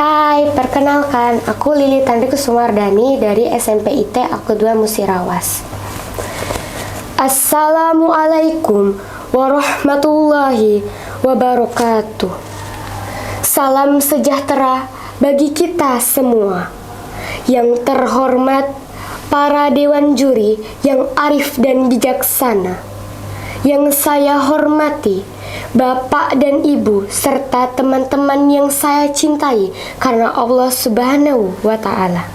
Hai, perkenalkan, aku Lili Tandri Kusumardani dari SMP IT Aku 2 Musirawas. Assalamualaikum warahmatullahi wabarakatuh. Salam sejahtera bagi kita semua. Yang terhormat para dewan juri yang arif dan bijaksana. Yang saya hormati Bapak dan Ibu serta teman-teman yang saya cintai karena Allah Subhanahu wa Ta'ala.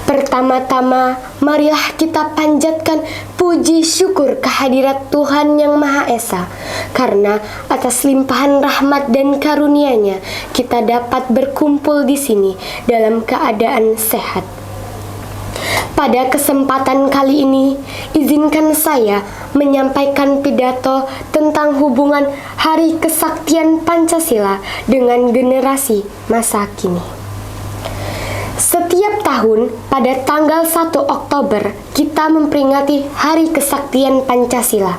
Pertama-tama, marilah kita panjatkan puji syukur kehadirat Tuhan Yang Maha Esa, karena atas limpahan rahmat dan karunia-Nya kita dapat berkumpul di sini dalam keadaan sehat. Pada kesempatan kali ini, izinkan saya menyampaikan pidato tentang hubungan Hari Kesaktian Pancasila dengan generasi masa kini. Setiap tahun pada tanggal 1 Oktober kita memperingati Hari Kesaktian Pancasila.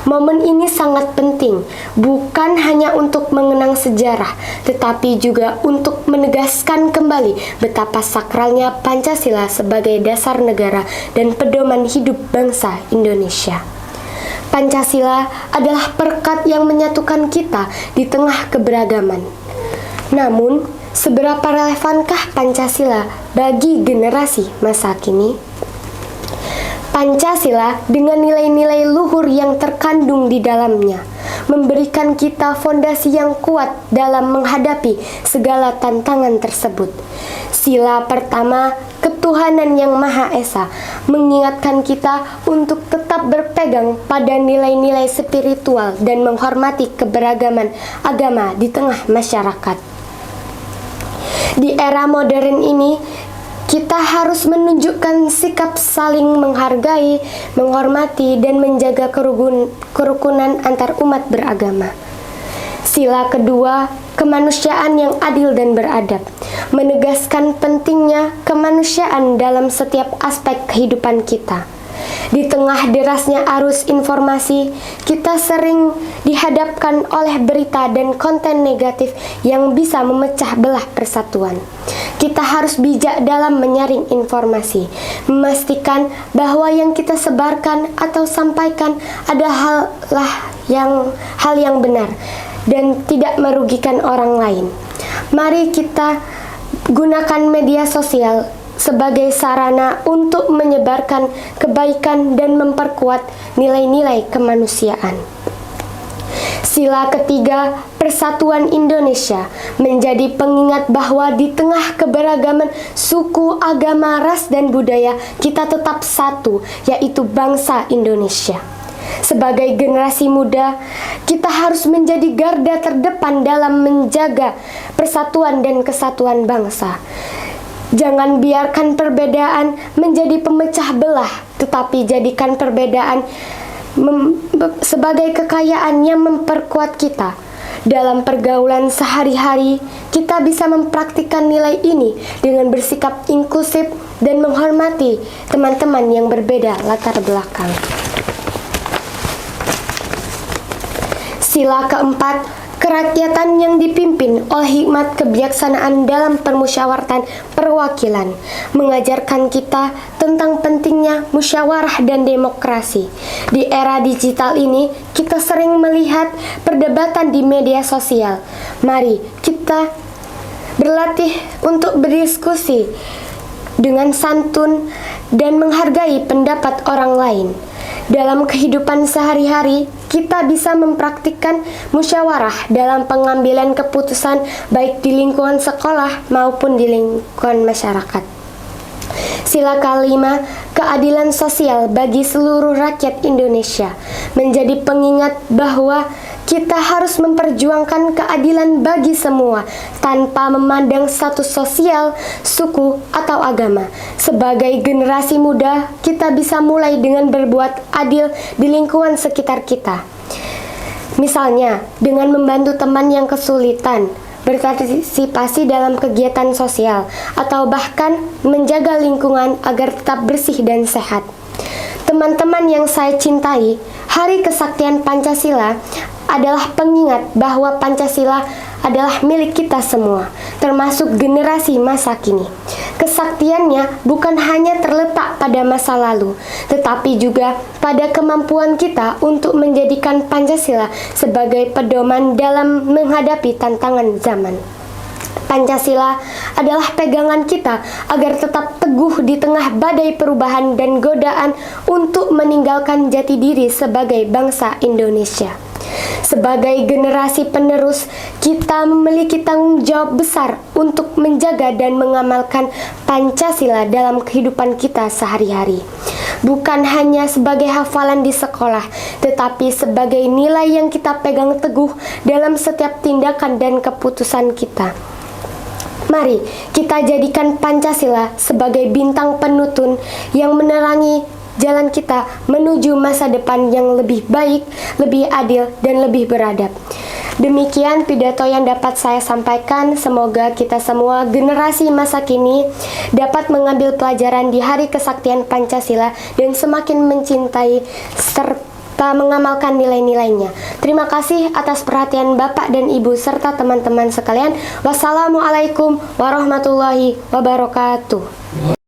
Momen ini sangat penting, bukan hanya untuk mengenang sejarah, tetapi juga untuk menegaskan kembali betapa sakralnya Pancasila sebagai dasar negara dan pedoman hidup bangsa Indonesia. Pancasila adalah perekat yang menyatukan kita di tengah keberagaman. Namun, seberapa relevankah Pancasila bagi generasi masa kini? Pancasila dengan nilai-nilai luhur yang terkandung di dalamnya memberikan kita fondasi yang kuat dalam menghadapi segala tantangan tersebut. Sila pertama, ketuhanan yang Maha Esa, mengingatkan kita untuk tetap berpegang pada nilai-nilai spiritual dan menghormati keberagaman agama di tengah masyarakat. Di era modern ini, kita harus menunjukkan sikap saling menghargai, menghormati, dan menjaga kerukunan antar umat beragama. Sila kedua, kemanusiaan yang adil dan beradab, menegaskan pentingnya kemanusiaan dalam setiap aspek kehidupan kita. Di tengah derasnya arus informasi, kita sering dihadapkan oleh berita dan konten negatif yang bisa memecah belah persatuan. Kita harus bijak dalam menyaring informasi, memastikan bahwa yang kita sebarkan atau sampaikan adalah hal yang benar dan tidak merugikan orang lain. Mari kita gunakan media sosial sebagai sarana untuk menyebarkan kebaikan dan memperkuat nilai-nilai kemanusiaan. Sila ketiga, persatuan Indonesia, menjadi pengingat bahwa di tengah keberagaman suku, agama, ras, dan budaya, kita tetap satu, yaitu bangsa Indonesia. Sebagai generasi muda, kita harus menjadi garda terdepan dalam menjaga persatuan dan kesatuan bangsa. Jangan biarkan perbedaan menjadi pemecah belah, tetapi jadikan perbedaan sebagai kekayaan yang memperkuat kita. Dalam pergaulan sehari-hari, kita bisa mempraktikkan nilai ini dengan bersikap inklusif dan menghormati teman-teman yang berbeda latar belakang. Sila keempat, kerakyatan yang dipimpin oleh hikmat kebijaksanaan dalam permusyawaratan perwakilan, mengajarkan kita tentang pentingnya musyawarah dan demokrasi. Di era digital ini, kita sering melihat perdebatan di media sosial. Mari kita berlatih untuk berdiskusi dengan santun dan menghargai pendapat orang lain. Dalam kehidupan sehari-hari, kita bisa mempraktikkan musyawarah dalam pengambilan keputusan baik di lingkungan sekolah maupun di lingkungan masyarakat. Sila kelima, keadilan sosial bagi seluruh rakyat Indonesia, menjadi pengingat bahwa kita harus memperjuangkan keadilan bagi semua tanpa memandang status sosial, suku, atau agama. Sebagai generasi muda, kita bisa mulai dengan berbuat adil di lingkungan sekitar kita. Misalnya, dengan membantu teman yang kesulitan, berpartisipasi dalam kegiatan sosial, atau bahkan menjaga lingkungan agar tetap bersih dan sehat. Teman-teman yang saya cintai, Hari Kesaktian Pancasila adalah pengingat bahwa Pancasila adalah milik kita semua, termasuk generasi masa kini. Kesaktiannya bukan hanya terletak pada masa lalu, tetapi juga pada kemampuan kita untuk menjadikan Pancasila sebagai pedoman dalam menghadapi tantangan zaman. Pancasila adalah pegangan kita agar tetap teguh di tengah badai perubahan dan godaan untuk meninggalkan jati diri sebagai bangsa Indonesia. Sebagai generasi penerus, kita memiliki tanggung jawab besar untuk menjaga dan mengamalkan Pancasila dalam kehidupan kita sehari-hari. Bukan hanya sebagai hafalan di sekolah, tetapi sebagai nilai yang kita pegang teguh dalam setiap tindakan dan keputusan kita. Mari kita jadikan Pancasila sebagai bintang penuntun yang menerangi jalan kita menuju masa depan yang lebih baik, lebih adil, dan lebih beradab. Demikian pidato yang dapat saya sampaikan. Semoga kita semua generasi masa kini dapat mengambil pelajaran di Hari Kesaktian Pancasila dan semakin mencintai serta mengamalkan nilai-nilainya. Terima kasih atas perhatian Bapak dan Ibu serta teman-teman sekalian. Wassalamualaikum warahmatullahi wabarakatuh.